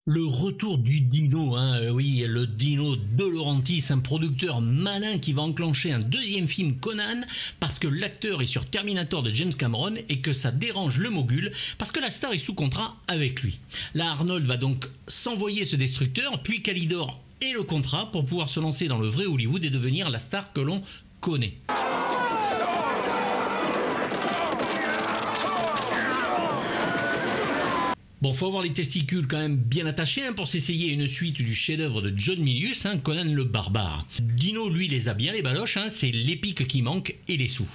Le retour du Dino, oui, le Dino de Laurentiis, un producteur malin qui va enclencher un deuxième film Conan parce que l'acteur est sur Terminator de James Cameron et que ça dérange le mogul parce que la star est sous contrat avec lui. Là, Arnold va donc s'envoyer ce destructeur, puis Calidor et le contrat pour pouvoir se lancer dans le vrai Hollywood et devenir la star que l'on connaît. Bon, faut avoir les testicules quand même bien attachés pour s'essayer une suite du chef-d'œuvre de John Milius, Conan le Barbare. Dino, lui, les a bien les baloches, c'est l'épique qui manque et les sous.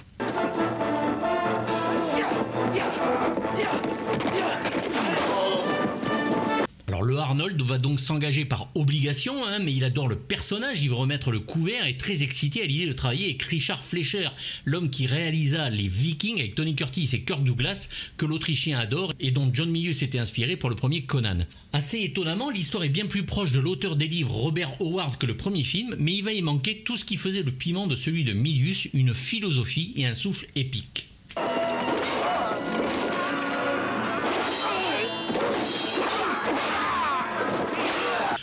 Alors le Arnold va donc s'engager par obligation, mais il adore le personnage, il veut remettre le couvert et est très excité à l'idée de travailler avec Richard Fleischer, l'homme qui réalisa les Vikings avec Tony Curtis et Kirk Douglas, que l'Autrichien adore et dont John Milius était inspiré pour le premier Conan. Assez étonnamment, l'histoire est bien plus proche de l'auteur des livres Robert Howard que le premier film, mais il va y manquer tout ce qui faisait le piment de celui de Milius, une philosophie et un souffle épique.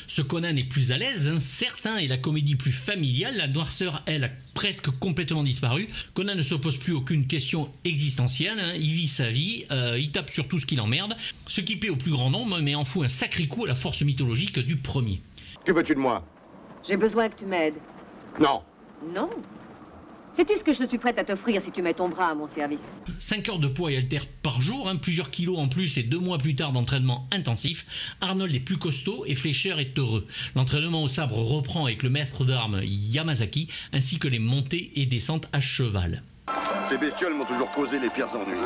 Ce Conan est plus à l'aise, certes, et la comédie plus familiale, la noirceur, elle, a presque complètement disparu. Conan ne se pose plus aucune question existentielle, il vit sa vie, il tape sur tout ce qui l'emmerde, ce qui plaît au plus grand nombre, mais en fout un sacré coup à la force mythologique du premier. Que veux-tu de moi? J'ai besoin que tu m'aides. Non. Non? Sais-tu ce que je suis prête à t'offrir si tu mets ton bras à mon service? 5 heures de poids et haltères par jour, plusieurs kilos en plus et 2 mois plus tard d'entraînement intensif, Arnold est plus costaud et Fleischer est heureux. L'entraînement au sabre reprend avec le maître d'armes Yamazaki, ainsi que les montées et descentes à cheval. Ces bestioles m'ont toujours causé les pires ennuis.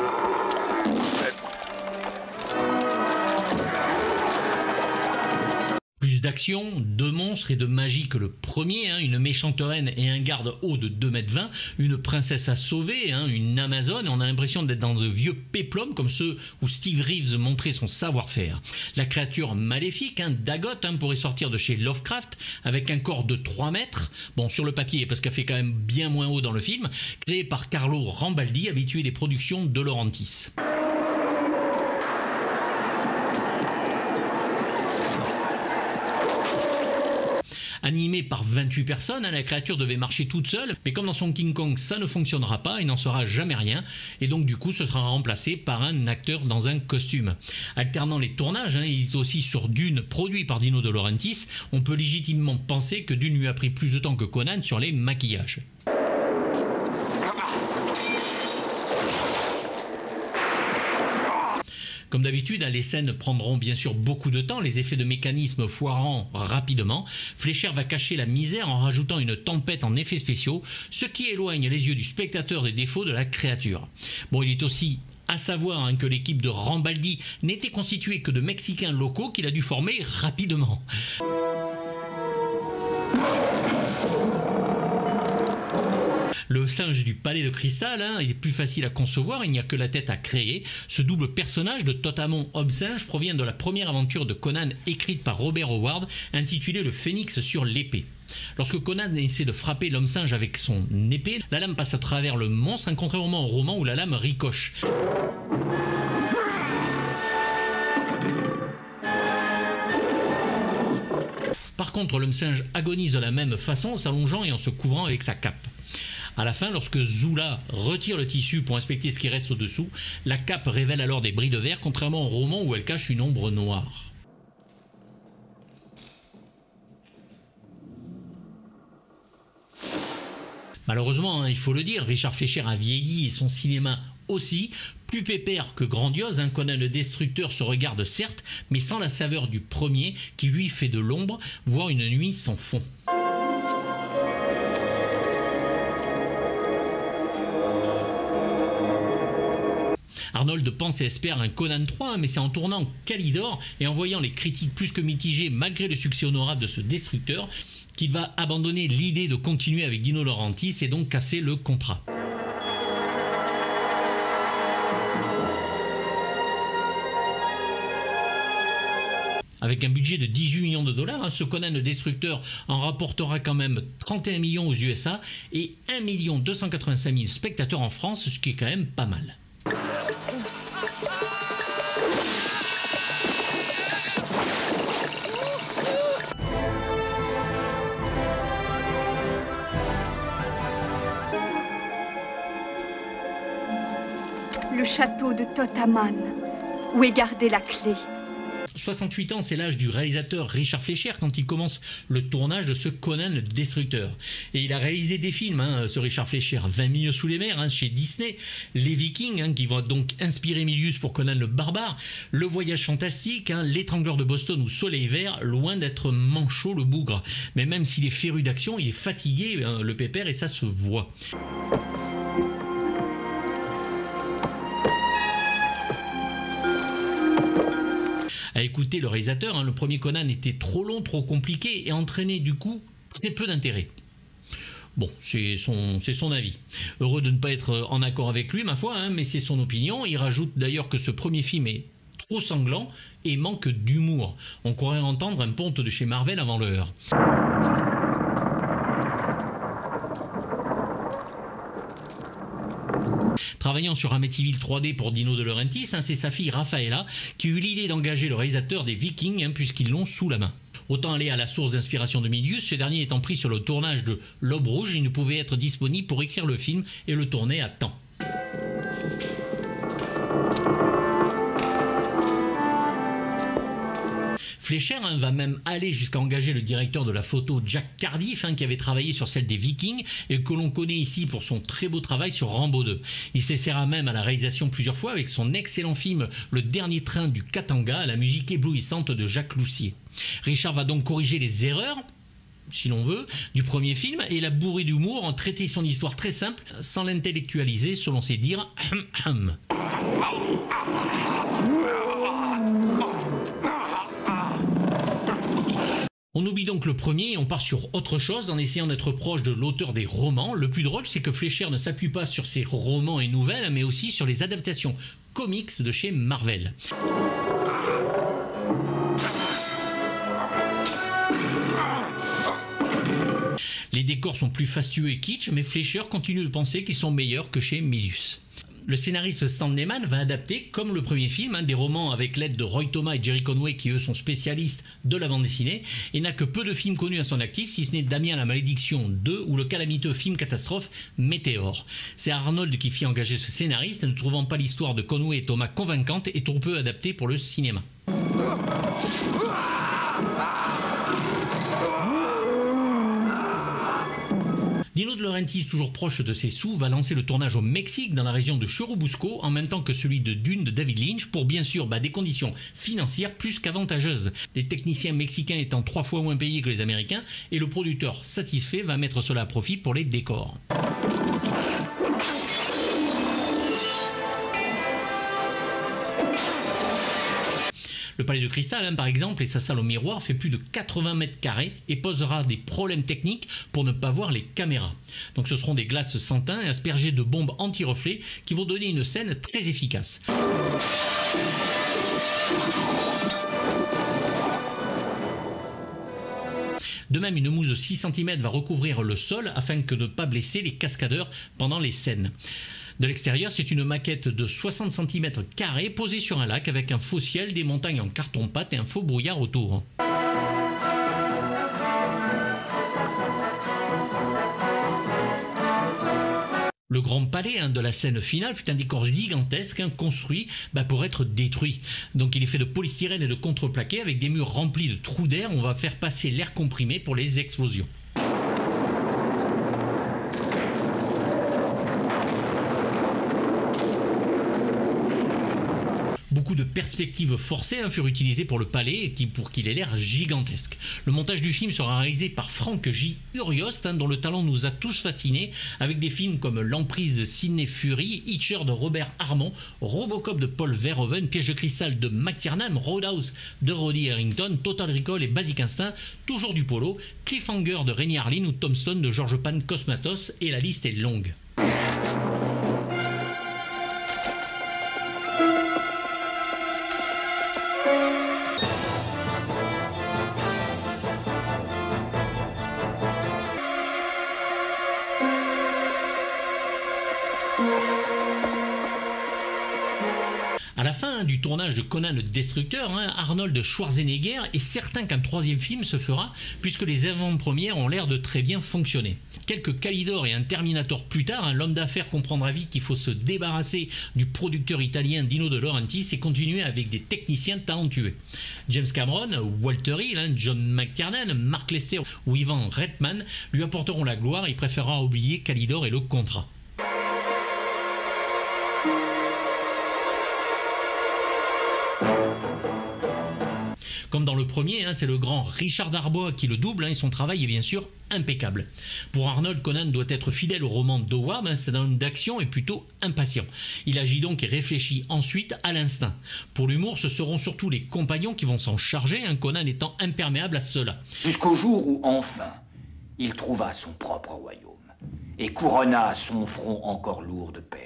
Plus d'action, de monstres et de magie que le premier, une méchante reine et un garde haut de 2,20 m, une princesse à sauver, une amazone, on a l'impression d'être dans de vieux péplums comme ceux où Steve Reeves montrait son savoir-faire. La créature maléfique, Dagot, pourrait sortir de chez Lovecraft, avec un corps de 3 mètres, bon sur le papier parce qu'elle fait quand même bien moins haut dans le film, créé par Carlo Rambaldi, habitué des productions de Laurentiis. Animée par 28 personnes, la créature devait marcher toute seule, mais comme dans son King Kong, ça ne fonctionnera pas, il n'en sera jamais rien, et donc du coup ce sera remplacé par un acteur dans un costume. Alternant les tournages, il est aussi sur Dune, produit par Dino De Laurentiis, on peut légitimement penser que Dune lui a pris plus de temps que Conan sur les maquillages. Comme d'habitude, les scènes prendront bien sûr beaucoup de temps, les effets de mécanisme foirant rapidement. Fleischer va cacher la misère en rajoutant une tempête en effets spéciaux, ce qui éloigne les yeux du spectateur des défauts de la créature. Bon, il est aussi à savoir que l'équipe de Rambaldi n'était constituée que de Mexicains locaux qu'il a dû former rapidement. Le singe du palais de cristal est plus facile à concevoir, il n'y a que la tête à créer. Ce double personnage de Totamon homme-singe provient de la première aventure de Conan écrite par Robert Howard, intitulée Le Phénix sur l'épée. Lorsque Conan essaie de frapper l'homme-singe avec son épée, la lame passe à travers le monstre, contrairement au roman où la lame ricoche. Par contre, l'homme-singe agonise de la même façon en s'allongeant et en se couvrant avec sa cape. À la fin, lorsque Zula retire le tissu pour inspecter ce qui reste au-dessous, la cape révèle alors des bris de verre, contrairement au roman où elle cache une ombre noire. Malheureusement, il faut le dire, Richard Fleischer a vieilli et son cinéma aussi. Plus pépère que grandiose, Conan le Destructeur se regarde certes, mais sans la saveur du premier qui lui fait de l'ombre, voire une nuit sans fond. Arnold pense et espère un Conan 3, mais c'est en tournant Calidor et en voyant les critiques plus que mitigées malgré le succès honorable de ce destructeur qu'il va abandonner l'idée de continuer avec Dino De Laurentiis et donc casser le contrat. Avec un budget de 18 millions de dollars, ce Conan le Destructeur en rapportera quand même 31 millions aux USA et 1 285 000 spectateurs en France, ce qui est quand même pas mal. le château de Totaman, où est gardée la clé. 68 ans, c'est l'âge du réalisateur Richard Fleischer quand il commence le tournage de ce Conan le Destructeur. Et il a réalisé des films, ce Richard Fleischer, 20 milieux sous les mers, chez Disney, Les Vikings, qui vont donc inspirer Milius pour Conan le Barbare, Le Voyage Fantastique, L'Étrangleur de Boston ou Soleil Vert, loin d'être manchot le bougre. Mais même s'il est féru d'action, il est fatigué, le pépère, et ça se voit. À écouter le réalisateur, le premier Conan était trop long, trop compliqué et entraînait du coup très peu d'intérêt. Bon, c'est son avis. Heureux de ne pas être en accord avec lui, ma foi, mais c'est son opinion. Il rajoute d'ailleurs que ce premier film est trop sanglant et manque d'humour. On croirait entendre un ponte de chez Marvel avant l'heure. Travaillant sur Amityville 3D pour Dino De Laurentiis, c'est sa fille Raffaella qui eut l'idée d'engager le réalisateur des Vikings puisqu'ils l'ont sous la main. Autant aller à la source d'inspiration de Milius, ce dernier étant pris sur le tournage de L'Aube Rouge, il ne pouvait être disponible pour écrire le film et le tourner à temps. Fleischer va même aller jusqu'à engager le directeur de la photo Jack Cardiff, qui avait travaillé sur celle des Vikings et que l'on connaît ici pour son très beau travail sur Rambo 2. Il s'essaiera même à la réalisation plusieurs fois avec son excellent film Le Dernier Train du Katanga à la musique éblouissante de Jacques Loussier. Richard va donc corriger les erreurs, si l'on veut, du premier film et la bourrer d'humour en traiter son histoire très simple sans l'intellectualiser selon ses dires. On oublie donc le premier et on part sur autre chose en essayant d'être proche de l'auteur des romans. Le plus drôle, c'est que Fleischer ne s'appuie pas sur ses romans et nouvelles, mais aussi sur les adaptations comics de chez Marvel. Les décors sont plus fastueux et kitsch, mais Fleischer continue de penser qu'ils sont meilleurs que chez Milius. Le scénariste Stan Lehman va adapter, comme le premier film, des romans avec l'aide de Roy Thomas et Jerry Conway qui eux sont spécialistes de la bande dessinée et n'a que peu de films connus à son actif, si ce n'est Damien la Malédiction 2 ou le calamiteux film catastrophe Météore. C'est Arnold qui fit engager ce scénariste, ne trouvant pas l'histoire de Conway et Thomas convaincante et trop peu adaptée pour le cinéma. Dino De Laurentiis, toujours proche de ses sous, va lancer le tournage au Mexique dans la région de Churubusco en même temps que celui de Dune de David Lynch pour bien sûr des conditions financières plus qu'avantageuses. Les techniciens mexicains étant 3 fois moins payés que les Américains et le producteur satisfait va mettre cela à profit pour les décors. Le Palais de Cristal, par exemple, et sa salle au miroir fait plus de 80 mètres carrés et posera des problèmes techniques pour ne pas voir les caméras. Donc ce seront des glaces sans teint et aspergées de bombes anti-reflets qui vont donner une scène très efficace. De même, une mousse de 6 cm va recouvrir le sol afin de ne pas blesser les cascadeurs pendant les scènes. De l'extérieur, c'est une maquette de 60 cm² posée sur un lac avec un faux ciel, des montagnes en carton-pâte et un faux brouillard autour. Le grand palais de la scène finale fut un décor gigantesque construit pour être détruit. Donc il est fait de polystyrène et de contreplaqué avec des murs remplis de trous d'air. On va faire passer l'air comprimé pour les explosions. Beaucoup de perspectives forcées furent utilisées pour le palais pour qu'il ait l'air gigantesque. Le montage du film sera réalisé par Frank J. Uriost, dont le talent nous a tous fascinés, avec des films comme L'Emprise de Sidney Furie, Hitcher de Robert Harmon, Robocop de Paul Verhoeven, Piège de cristal de McTiernan, Roadhouse de Roddy Harrington, Total Recall et Basic Instinct, toujours du polo, Cliffhanger de Renny Harlin ou Tombstone de George Pan Cosmatos, et la liste est longue. À la fin du tournage de Conan le Destructeur, Arnold Schwarzenegger est certain qu'un troisième film se fera puisque les avant-premières ont l'air de très bien fonctionner. Quelques Calidor et un Terminator plus tard, l'homme d'affaires comprendra vite qu'il faut se débarrasser du producteur italien Dino De Laurentiis et continuer avec des techniciens talentueux. James Cameron, Walter Hill, John McTiernan, Mark Lester ou Ivan Reitman lui apporteront la gloire et il préférera oublier Calidor et le contrat. Comme dans le premier, c'est le grand Richard Darbois qui le double et son travail est bien sûr impeccable. Pour Arnold, Conan doit être fidèle au roman d'Howard, c'est un homme d'action et plutôt impatient. Il agit donc et réfléchit ensuite à l'instinct. Pour l'humour, ce seront surtout les compagnons qui vont s'en charger, Conan étant imperméable à cela. Jusqu'au jour où enfin, il trouva son propre royaume et couronna son front encore lourd de peine.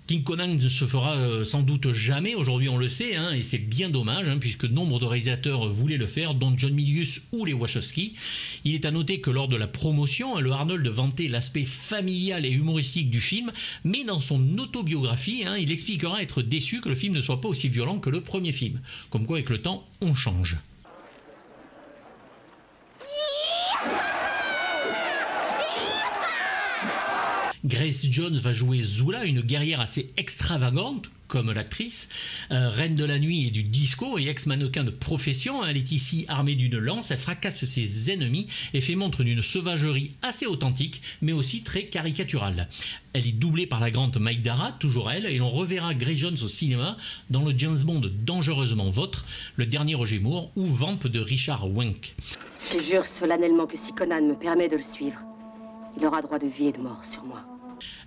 King Conan ne se fera sans doute jamais, aujourd'hui on le sait, et c'est bien dommage, puisque nombre de réalisateurs voulaient le faire, dont John Milius ou les Wachowski. Il est à noter que lors de la promotion, le Arnold vantait l'aspect familial et humoristique du film, mais dans son autobiographie, il expliquera être déçu que le film ne soit pas aussi violent que le premier film. Comme quoi, avec le temps, on change. Grace Jones va jouer Zula, une guerrière assez extravagante, comme l'actrice, reine de la nuit et du disco et ex-mannequin de profession. Elle est ici armée d'une lance, elle fracasse ses ennemis et fait montre d'une sauvagerie assez authentique, mais aussi très caricaturale. Elle est doublée par la grande Mike Dara, toujours elle, et l'on reverra Grace Jones au cinéma dans le James Bond Dangereusement Vôtre, le dernier Roger Moore, ou Vamp de Richard Wenk. Je jure solennellement que si Conan me permet de le suivre, il aura droit de vie et de mort sur moi.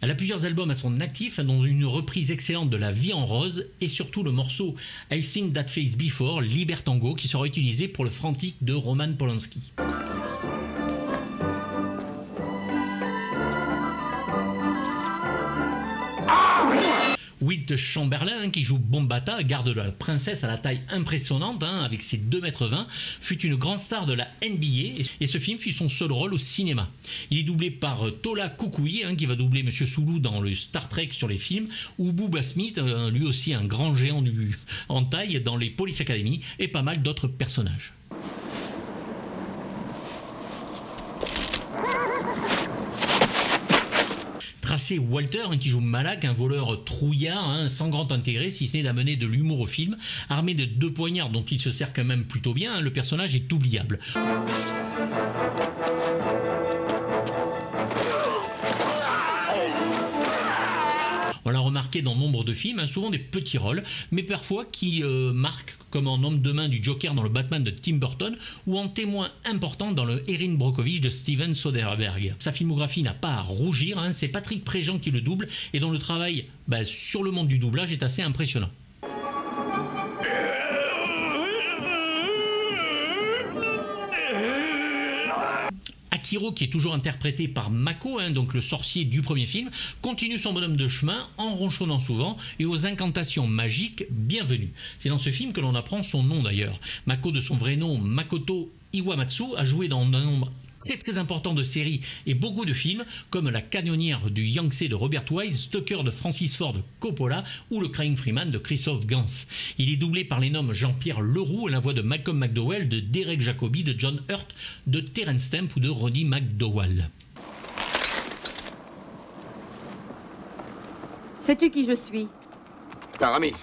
Elle a plusieurs albums à son actif, dont une reprise excellente de La Vie en Rose et surtout le morceau I've Seen That Face Before, Libertango, qui sera utilisé pour le Frantic de Roman Polanski. Wilt Chamberlain, qui joue Bombata, garde de la princesse à la taille impressionnante, avec ses 2,20 m, fut une grande star de la NBA et ce film fut son seul rôle au cinéma. Il est doublé par Tola Kukui, qui va doubler Monsieur Sulu dans le Star Trek sur les films, ou Booba Smith, lui aussi un grand géant en taille dans les Police Academy, et pas mal d'autres personnages. Tracé Walter, qui joue Malak, un voleur trouillard, sans grand intérêt, si ce n'est d'amener de l'humour au film. Armé de 2 poignards dont il se sert quand même plutôt bien, le personnage est oubliable. On l'a remarqué dans nombre de films, souvent des petits rôles, mais parfois qui marquent, comme en homme de main du Joker dans le Batman de Tim Burton, ou en témoin important dans le Erin Brockovich de Steven Soderbergh. Sa filmographie n'a pas à rougir, c'est Patrick Préjean qui le double, et dont le travail sur le monde du doublage est assez impressionnant. Akiro, qui est toujours interprété par Mako, donc le sorcier du premier film, continue son bonhomme de chemin en ronchonnant souvent et aux incantations magiques bienvenues. C'est dans ce film que l'on apprend son nom d'ailleurs. Mako, de son vrai nom Makoto Iwamatsu, a joué dans un nombre très important de séries et beaucoup de films comme La Canonnière du Yangtze de Robert Wise, Stalker de Francis Ford Coppola ou Le Crying Freeman de Christophe Gans. Il est doublé par les noms Jean-Pierre Leroux, la voix de Malcolm McDowell, de Derek Jacobi, de John Hurt, de Terence Stamp ou de Roddy McDowall. Sais-tu qui je suis? Taramis.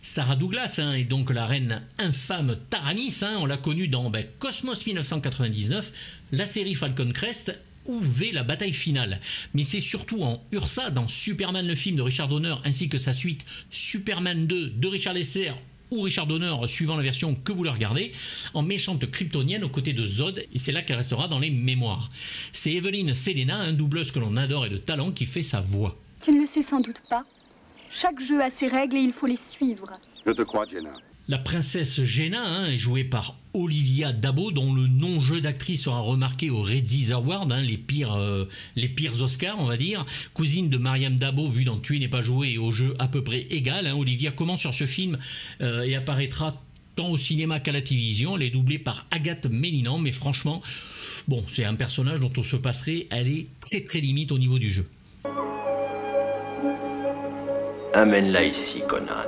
Sarah Douglas est donc la reine infâme Taranis, on l'a connue dans Cosmos 1999, la série Falcon Crest ou V, la bataille finale. Mais c'est surtout en Ursa, dans Superman le film de Richard Donner, ainsi que sa suite Superman 2 de Richard Lester ou Richard Donner, suivant la version que vous le regardez, en méchante kryptonienne aux côtés de Zod, et c'est là qu'elle restera dans les mémoires. C'est Evelyn Selena, doubleuse que l'on adore et de talent, qui fait sa voix. Tu ne le sais sans doute pas. Chaque jeu a ses règles et il faut les suivre. Je te crois, Jenna. La princesse Jenna est jouée par Olivia Dabo, dont le non-jeu d'actrice sera remarqué aux Razzies Awards, les pires Oscars, on va dire. Cousine de Mariam Dabo, vue dans Tuer n'est pas joué et au jeu à peu près égal. Olivia commence sur ce film et apparaîtra tant au cinéma qu'à la télévision. Elle est doublée par Agathe Mélinan, mais franchement, c'est un personnage dont on se passerait. Elle est très très limite au niveau du jeu. Amène-la ici, Conan.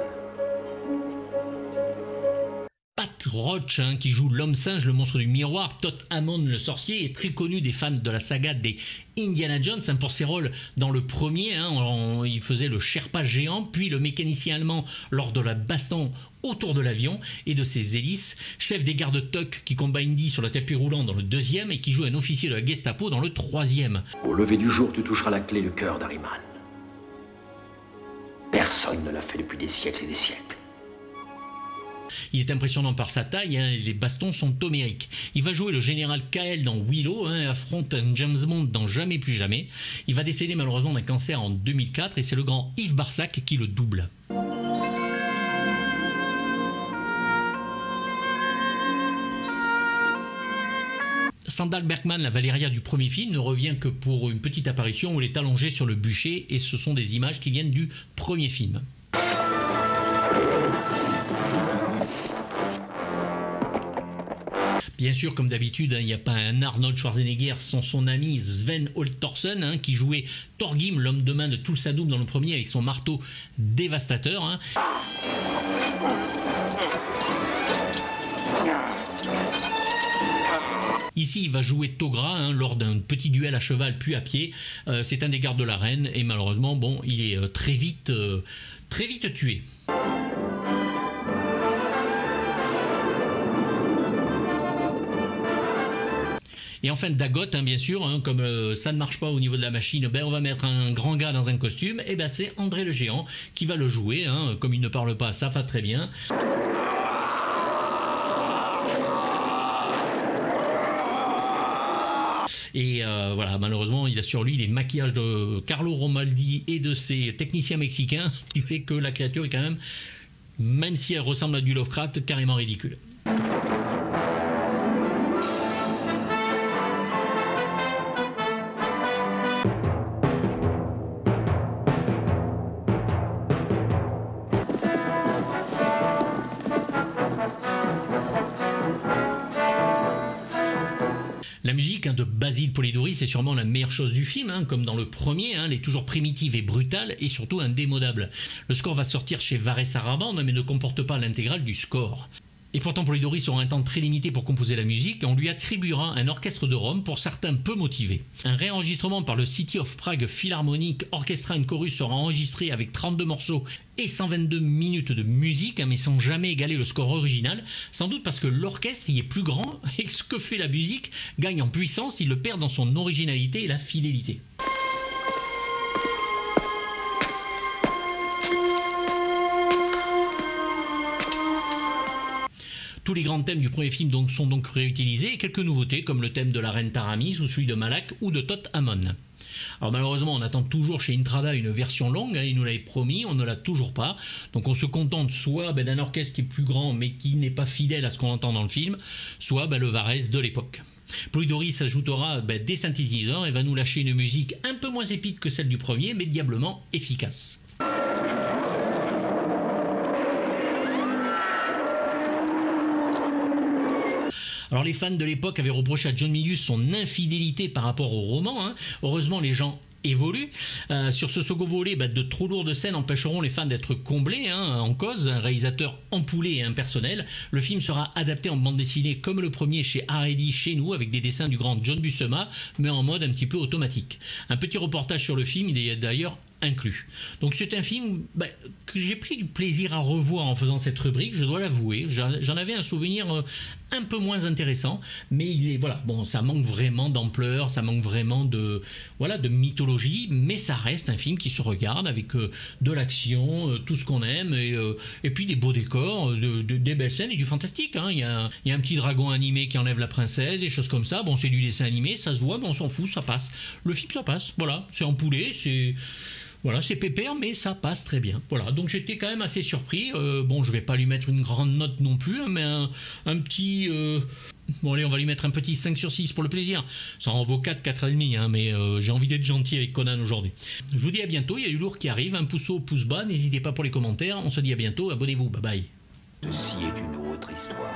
Roach, hein, qui joue l'homme singe, le monstre du miroir. Todd Hammond, le sorcier, est très connu des fans de la saga des Indiana Jones, hein, pour ses rôles dans le premier. Hein, il faisait le Sherpa géant, puis le mécanicien allemand lors de la baston autour de l'avion et de ses hélices. Chef des gardes Tuck qui combat Indy sur le tapis roulant dans le deuxième et qui joue un officier de la Gestapo dans le troisième. Au lever du jour, tu toucheras la clé, le cœur d'Harriman. Personne ne l'a fait depuis des siècles et des siècles. Il est impressionnant par sa taille, hein, les bastons sont homériques. Il va jouer le général Kael dans Willow, hein, affronte un James Bond dans Jamais plus jamais. Il va décéder malheureusement d'un cancer en 2004 et c'est le grand Yves Barsac qui le double. Sandal Bergman, la Valéria du premier film, ne revient que pour une petite apparition où elle est allongée sur le bûcher et ce sont des images qui viennent du premier film. Bien sûr, comme d'habitude, hein, il n'y a pas un Arnold Schwarzenegger sans son ami Sven Holtorsen, hein, qui jouait Torgrim, l'homme de main de Tulsadum dans le premier avec son marteau dévastateur. Hein. Ici, il va jouer Togra, hein, lors d'un petit duel à cheval puis à pied. C'est un des gardes de la reine et malheureusement, bon, il est très vite tué. Et enfin Dagot, hein, bien sûr, hein, comme ça ne marche pas au niveau de la machine, ben on va mettre un grand gars dans un costume, et ben c'est André le Géant qui va le jouer, hein, comme il ne parle pas, ça va très bien. Et voilà, malheureusement, il a sur lui les maquillages de Carlo Romaldi et de ses techniciens mexicains, qui fait que la créature est quand même si elle ressemble à du Lovecraft, carrément ridicule. La musique, hein, de Basil Polidori, c'est sûrement la meilleure chose du film, hein, comme dans le premier, hein, elle est toujours primitive et brutale et surtout indémodable. Le score va sortir chez Varese Sarabande mais ne comporte pas l'intégrale du score. Et pourtant Polidori aura un temps très limité pour composer la musique et on lui attribuera un orchestre de Rome pour certains peu motivés. Un réenregistrement par le City of Prague Philharmonic Orchestra and Chorus sera enregistré avec 32 morceaux et 122 minutes de musique, hein, mais sans jamais égaler le score original, sans doute parce que l'orchestre y est plus grand et que ce que fait la musique gagne en puissance, il le perd dans son originalité et la fidélité. Tous les grands thèmes du premier film sont donc réutilisés et quelques nouveautés comme le thème de la reine Taramis ou celui de Malak ou de Todd Hammond. Alors malheureusement on attend toujours chez Intrada une version longue, hein, il nous l'avait promis, on ne l'a toujours pas. Donc on se contente soit d'un orchestre qui est plus grand mais qui n'est pas fidèle à ce qu'on entend dans le film, soit le Varese de l'époque. Polidori s'ajoutera des synthétiseurs et va nous lâcher une musique un peu moins épique que celle du premier mais diablement efficace. Alors les fans de l'époque avaient reproché à John Milius son infidélité par rapport au roman, hein. Heureusement les gens évolue. Sur ce second volet, de trop lourdes scènes empêcheront les fans d'être comblés, hein, en cause un réalisateur empoulé et impersonnel. Le film sera adapté en bande dessinée comme le premier chez Haredi chez nous, avec des dessins du grand John Buscema, mais en mode un petit peu automatique. Un petit reportage sur le film, il est d'ailleurs inclus. Donc c'est un film que j'ai pris du plaisir à revoir en faisant cette rubrique, je dois l'avouer. J'en avais un souvenir un peu moins intéressant, mais il est, voilà, bon, ça manque vraiment d'ampleur, ça manque vraiment de mythologie, mais ça reste un film qui se regarde avec de l'action, tout ce qu'on aime, et puis des beaux décors, des belles scènes et du fantastique, hein. Il y a un petit dragon animé qui enlève la princesse, des choses comme ça. Bon, c'est du dessin animé, ça se voit, mais on s'en fout, ça passe. Le film, ça passe, voilà, c'est empoulé, c'est pépère, mais ça passe très bien. Voilà, donc j'étais quand même assez surpris. Bon, je vais pas lui mettre une grande note non plus, hein, mais un petit... Bon, allez, on va lui mettre un petit 5 sur 6 pour le plaisir. Ça en vaut 4, 4,5, hein, mais j'ai envie d'être gentil avec Conan aujourd'hui. Je vous dis à bientôt, il y a du lourd qui arrive, un pouce haut, pouce bas, n'hésitez pas pour les commentaires. On se dit à bientôt, abonnez-vous, bye bye. Ceci est une autre histoire.